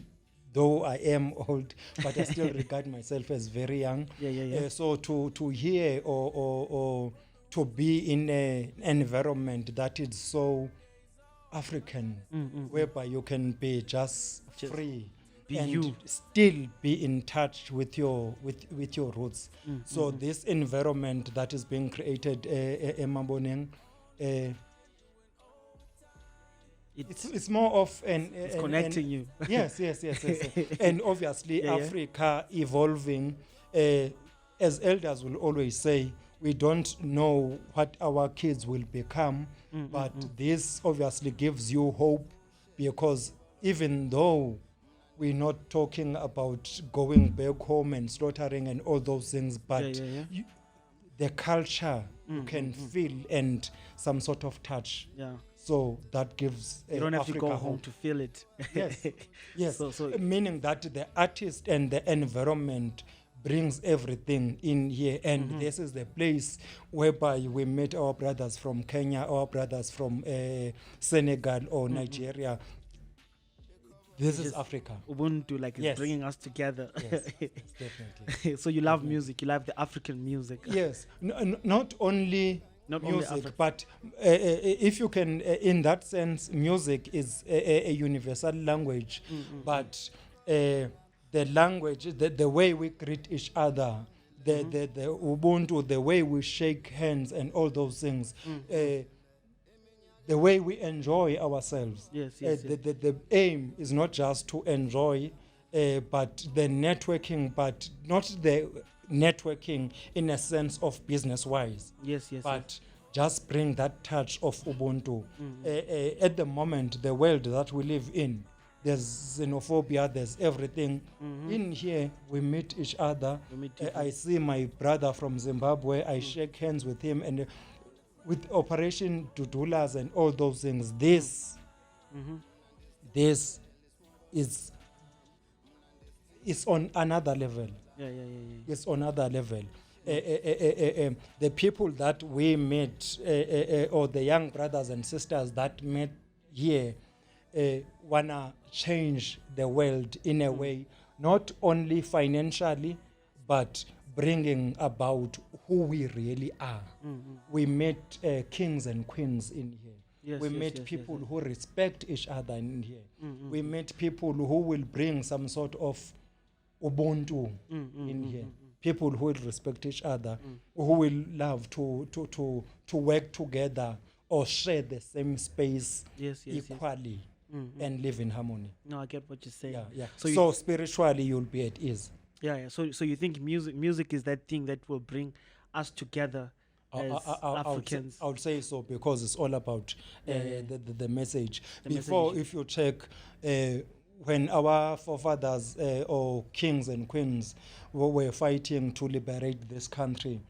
though I am old, but I still regard myself as very young. Yeah. So to hear or to be in an environment that is so African, whereby you can be just free, be and you. still be in touch with your roots. So this environment that is being created in Maboneng, it's more of It's connecting you. Yes. And obviously Yeah. Africa evolving, as elders will always say, we don't know what our kids will become, but this obviously gives you hope, because even though we're not talking about going back home and slaughtering and all those things, but Yeah. the culture you can feel and some sort of touch. Yeah. So that gives You don't have Africa to go hope. home to feel it. Yes. So Meaning that the artist and the environment brings everything in here, and this is the place whereby we met our brothers from Kenya, our brothers from Senegal or Nigeria. This is Africa. Ubuntu, like it's Yes. bringing us together. Yes, yes, definitely. So you love music, you love the African music. Yes, not only Not only music, Africa. but if you can, in that sense, music is a universal language, but the language, the way we greet each other, the Ubuntu, the way we shake hands and all those things, the way we enjoy ourselves. Yes. The aim is not just to enjoy, but the networking, but not the networking in a sense of business-wise. Yes. But just bring that touch of Ubuntu. At the moment, the world that we live in, there's xenophobia, there's everything. In here, we meet each other. I see my brother from Zimbabwe, I shake hands with him, and with Operation Dudulas and all those things, this is on another level. Yeah. It's on another level. The people that we met, or the young brothers and sisters that met here, wanna change the world in a way, not only financially, but bringing about who we really are. We met kings and queens in here. We met people who respect each other in here. We met people who will bring some sort of Ubuntu in here. People who will respect each other, who will love to work together or share the same space equally and live in harmony. No, I get what you're saying. Yeah. So So spiritually, you'll be at ease. Yeah. So you think music is that thing that will bring us together as Africans? I would say so, because it's all about the message. The Before, message. if you check, when our forefathers or kings and queens were fighting to liberate this country,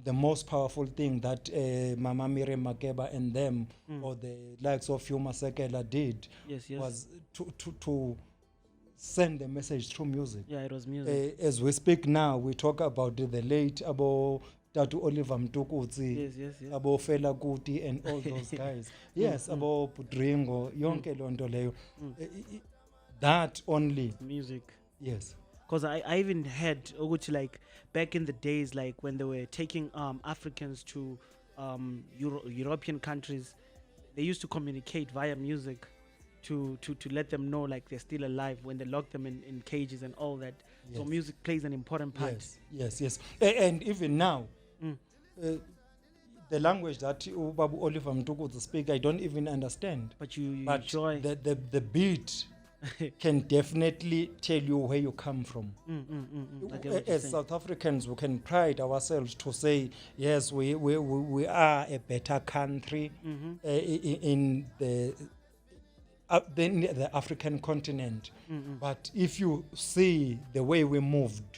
the most powerful thing that Mama Miriam Makeba and them, or the likes of Yuma Sekela did, was to send the message through music. Yeah, it was music. As we speak now, we talk about the late Abo Tatu Oliver Mtukudzi, Yes. Abo Fela Kuti and all those guys. Yes, Abo Pudringo, Yonke Londo Leyo. That only. Music. Yes. Because I even had Oguchi, like back in the days, like when they were taking Africans to European countries, they used to communicate via music to let them know like they're still alive when they lock them in cages and all that. Yes. So music plays an important part. Yes. And even now, the language that Babu Oliver Mtukudzi speak, I don't even understand. But you But enjoy. the beat can definitely tell you where you come from. I get what you're As saying. South Africans, we can pride ourselves to say, yes, we are a better country in the African continent. But if you see the way we moved,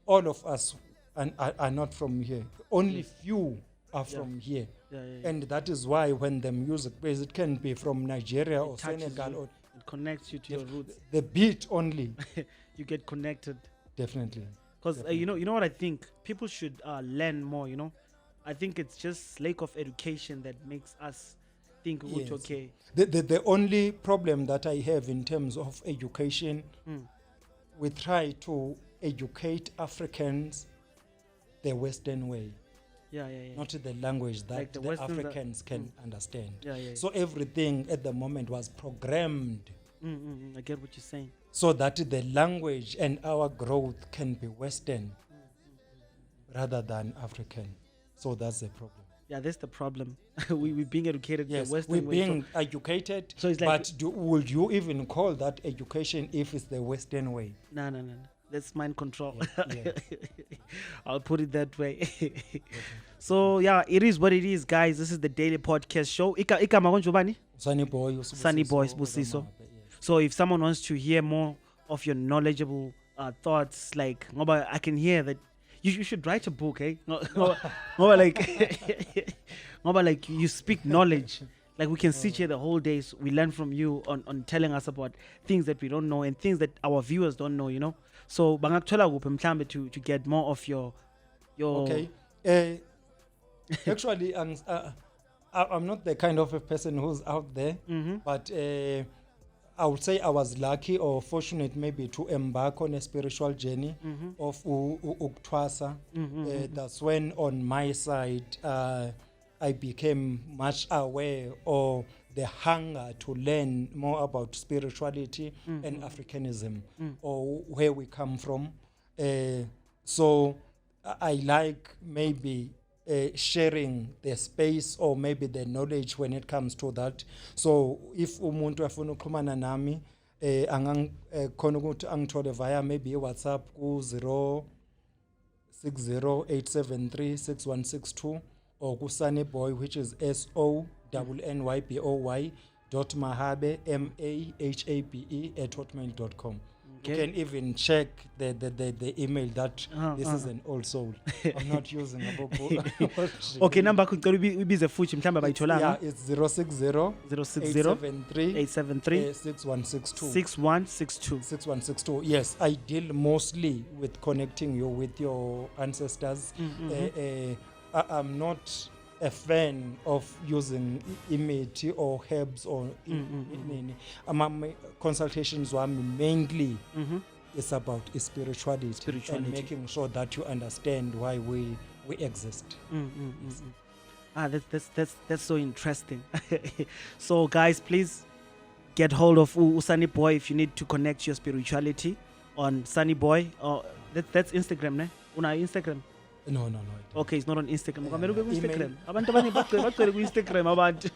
all of us are not from here. Only few are from here. Yeah. And that is why when the music plays, it can be from Nigeria or touches Senegal, you. or It connects you to your roots. the beat only. You get connected. Definitely. Because you know what I think? People should learn more, you know? I think it's just lack of education that makes us think, Yes. okay. The only problem that I have in terms of education, we try to educate Africans the Western way, Yeah. not the language that Like the the Western Africans can understand. Yeah. So everything at the moment was programmed I get what you're saying. so that the language and our growth can be Western rather than African. So that's the problem. Yeah, that's the problem. We're being educated Yes, the Western we're way. being educated, So it's like- but would you even call that education if it's the Western way? No. That's mind control. Yeah. I'll put it that way. So yeah, it is what it is, guys. This is the daily podcast show. Ika magonjo bani? Sunny Boy, Sunny Boy, Sibusiso. So if someone wants to hear more of your knowledgeable thoughts, like ngoba I can hear that you should write a book, eh? Ngoba like you speak knowledge. Like we can sit here the whole day, so we learn from you on telling us about things that we don't know and things that our viewers don't know, you know. So bangakuthola kuphi mhlambe to get more of your Okay. Actually, I'm not the kind of a person who's out there, but I would say I was lucky or fortunate maybe to embark on a spiritual journey of Uktwasa. That's when on my side I became much aware of the hunger to learn more about spirituality and Africanism or where we come from. So I like maybe sharing the space or maybe the knowledge when it comes to that. So if umuntu afuna ukuxhumana nami khona ukuthi angithole via maybe WhatsApp ku 0608736162 or ku Sunny Boy, which is SONNYBOY.mahabe MAHABE You can even check the email that this is an old soul. I'm not using a book. Okay, number kucela ubize futhi mhlamba bayitholanga. Yeah, it's 060 873 6162. Yes, I deal mostly with connecting you with your ancestors. I'm not a fan of using image or herbs or my consultations were mainly it's about spirituality and making sure that you understand why we exist. That's so interesting. So guys, please get hold of Sunny Boy if you need to connect your spirituality on Sunny Boy. That's Instagram, ne? Una Instagram? No. Okay, it's not on Instagram. Instagram. Abantu abanye bagcwele ku Instagram abantu.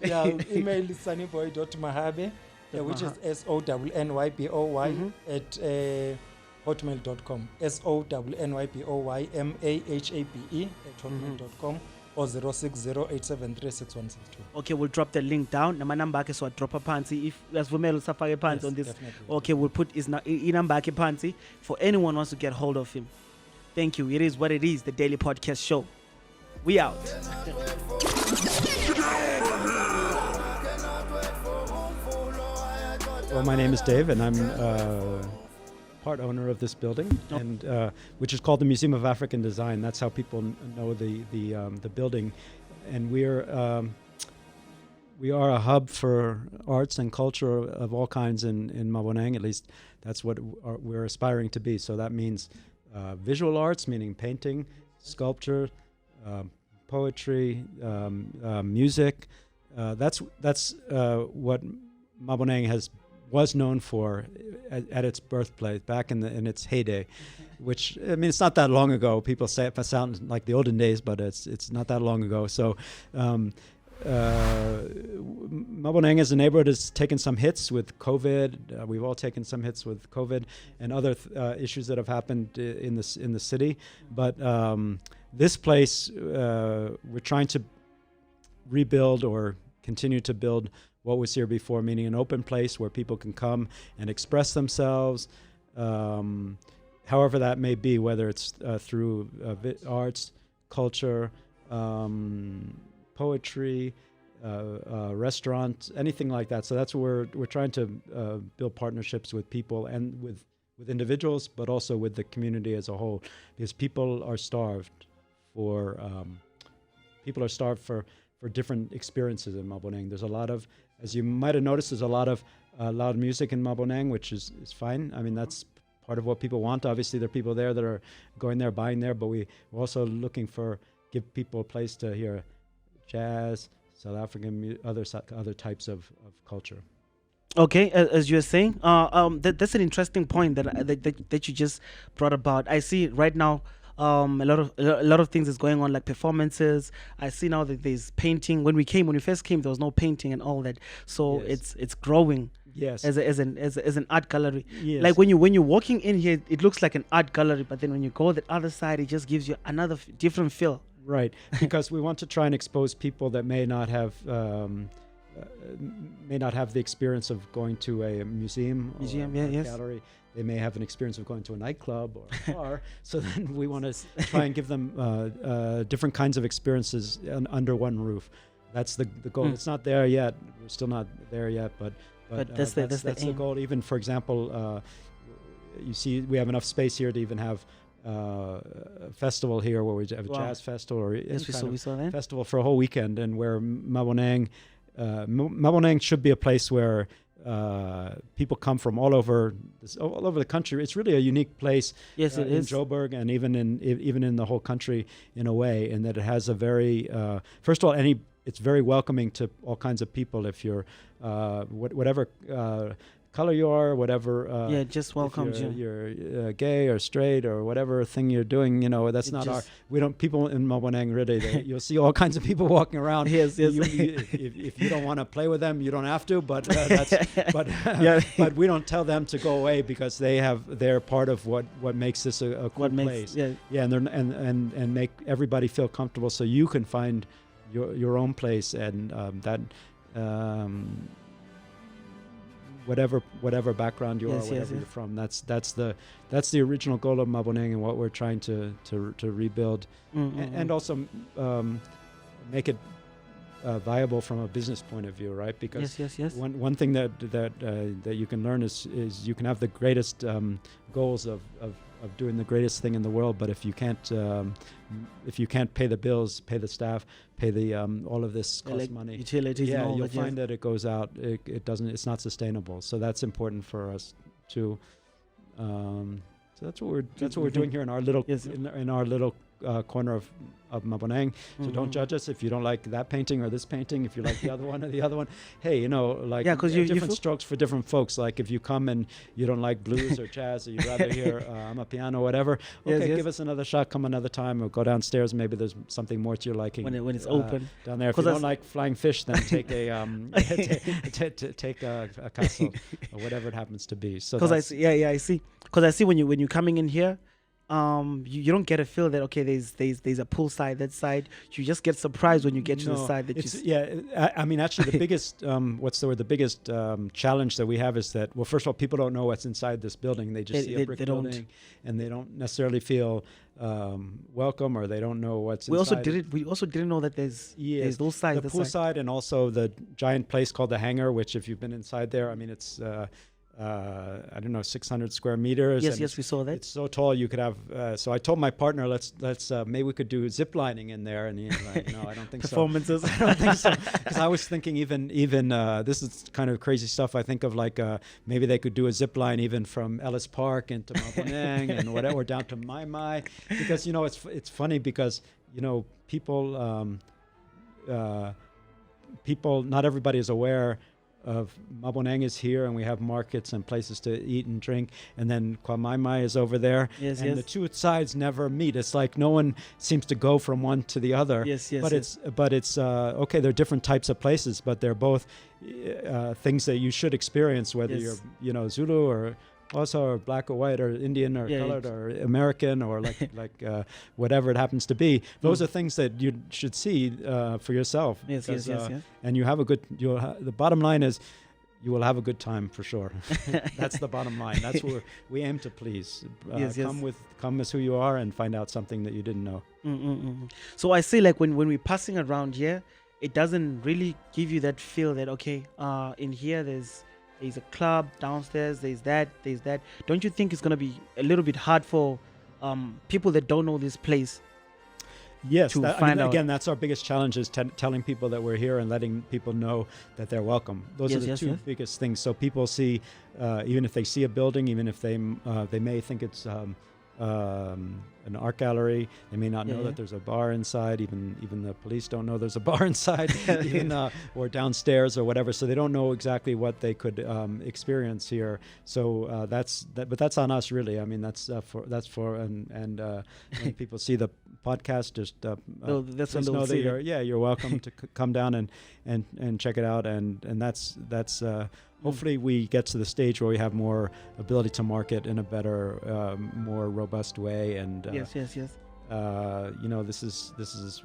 Yeah, email is sunnyboy.mahabe, which is SONNYBOY at hotmail.com. SONNYBOYMAHABE at hotmail.com or 0608736162. Okay, we'll drop the link down. Nama number akhe so drop phansi if asivumela usafake phansi on this. Definitely. Okay, we'll put his number akhe phansi for anyone who wants to get hold of him. Thank you. It is what it is, the Daily Podcast Show. We out. Well, my name is Dave, and I'm part owner of this building, and which is called the Museum of African Design. That's how people know the building, and we are a hub for arts and culture of all kinds in Maboneng. At least that's what we're aspiring to be. So that means visual arts, meaning painting, sculpture, poetry, music. That's what Maboneng was known for at its birthplace back in its heyday, which, I mean, it's not that long ago. People say it sounds like the olden days, but it's not that long ago. So Maboneng as a neighborhood has taken some hits with COVID. We've all taken some hits with COVID and other issues that have happened in the city. But this place, we're trying to rebuild or continue to build what was here before, meaning an open place where people can come and express themselves, however that may be, whether it's through arts, culture, poetry, restaurant, anything like that. So that's where we're trying to build partnerships with people and with individuals, but also with the community as a whole, because people are starved for different experiences in Maboneng. There's a lot of, as you might have noticed, there's a lot of loud music in Maboneng, which is fine. I mean, that's part of what people want. Obviously, there are people there that are going there, buying there, but we're also looking give people a place to hear jazz, South African, other types of culture. Okay, as you were saying, that's an interesting point that you just brought about. I see right now a lot of things is going on, like performances. I see now that there's painting. When we first came, there was no painting and all that. So yes. It's growing. Yes. As an art gallery. Yes. Like when you're walking in here, it looks like an art gallery, but then when you go the other side, it just gives you another different feel. Right, because we want to try and expose people that may not have the experience of going to a museum or a gallery. They may have an experience of going to a nightclub or a bar. So then we want to try and give them different kinds of experiences under one roof. That's the goal. It's not there yet. We're still not there yet, but that's the goal. Even, for example, you see, we have enough space here to even have a festival here where we have a jazz festival or we saw that festival for a whole weekend, and where Maboneng should be a place where people come from all over the country. It's really a unique place. Yes, it in is. Joburg, and even in the whole country in a way, in that it has a very first of all, it's very welcoming to all kinds of people. If you're whatever color you are, whatever just welcomes you. You're gay or straight or whatever thing you're doing, that's we don't, people in Maboneng really, you'll see all kinds of people walking around. Yes. If you don't want to play with them, you don't have to, but but we don't tell them to go away, because they're part of what makes this a cool place. And make everybody feel comfortable, so you can find your own place, and whatever background you are, whatever you're from. That's the original goal of Maboneng, and what we're trying to rebuild, and also make it viable from a business point of view, right? Because one thing that you can learn is you can have the greatest goals of doing the greatest thing in the world, but if you can't pay the bills, pay the staff, pay the all of this costs money, utilities, and all you'll that, find that it goes out. It's not sustainable. So that's important for us too. So that's what we're doing here in our little in our little corner of Maboneng. So don't judge us if you don't like that painting or this painting. If you like the other one or the other one, hey, because different strokes for different folks. Like if you come and you don't like blues or jazz, or you'd rather hear Amapiano or whatever, okay, give us another shot. Come another time, or go downstairs. Maybe there's something more to your liking when it's open down there. If you don't like flying fish, then take a take a castle or whatever it happens to be. So because I see. Because I see when you're coming in here, you don't get a feel that there's a pool side, that side. You just get surprised when you get to the side that I mean, actually the biggest the biggest challenge that we have is that, well, first of all, people don't know what's inside this building. They just see a brick building, and they don't necessarily feel welcome, or they don't know what's inside. We also didn't know that there's those sides, the pool side, and also the giant place called the Hangar, which if you've been inside there, I mean, it's I don't know, 600 square meters. Yes, we saw that. It's so tall you could have. So I told my partner, let's maybe we could do zip lining in there, and he's like, no, I don't think performances. so. I don't think so, because I was thinking even this is kind of crazy stuff. I think of like maybe they could do a zip line even from Ellis Park into Maboneng and whatever, down to Mai, because it's funny because people not everybody is aware of Maboneng is here, and we have markets and places to eat and drink, and then Kwamaimai is over there, the two sides never meet. It's like no one seems to go from one to the other. But it's okay, they're different types of places, but they're both things that you should experience, whether you're Zulu or Xhosa or black or white or Indian or colored or American or like whatever it happens to be. Those are things that you should see for yourself. And you have the bottom line is you will have a good time for sure. That's the bottom line. That's where we aim to please. Come as who you are and find out something that you didn't know. So I see, like when we're passing around here, it doesn't really give you that feel that in here there's a club downstairs, there's that. Don't you think it's going to be a little bit hard for people that don't know this place? Yes, again, that's our biggest challenge, is telling people that we're here and letting people know that they're welcome. Those are the two biggest things. So people see, even if they see a building, even if they may think it's an art gallery, they may not know that there's a bar inside. Even the police don't know there's a bar inside, or downstairs or whatever. So they don't know exactly what they could experience here. So but that's on us, really. I mean, that's for when people see the podcast, just please know that you're welcome to come down and check it out, and that's hopefully we get to the stage where we have more ability to market in a better, more robust way. And yes. This is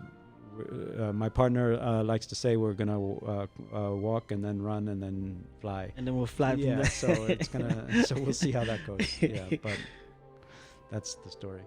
my partner likes to say we're gonna walk and then run and then fly. And then we'll fly from there. So it's so we'll see how that goes. Yeah, but that's the story.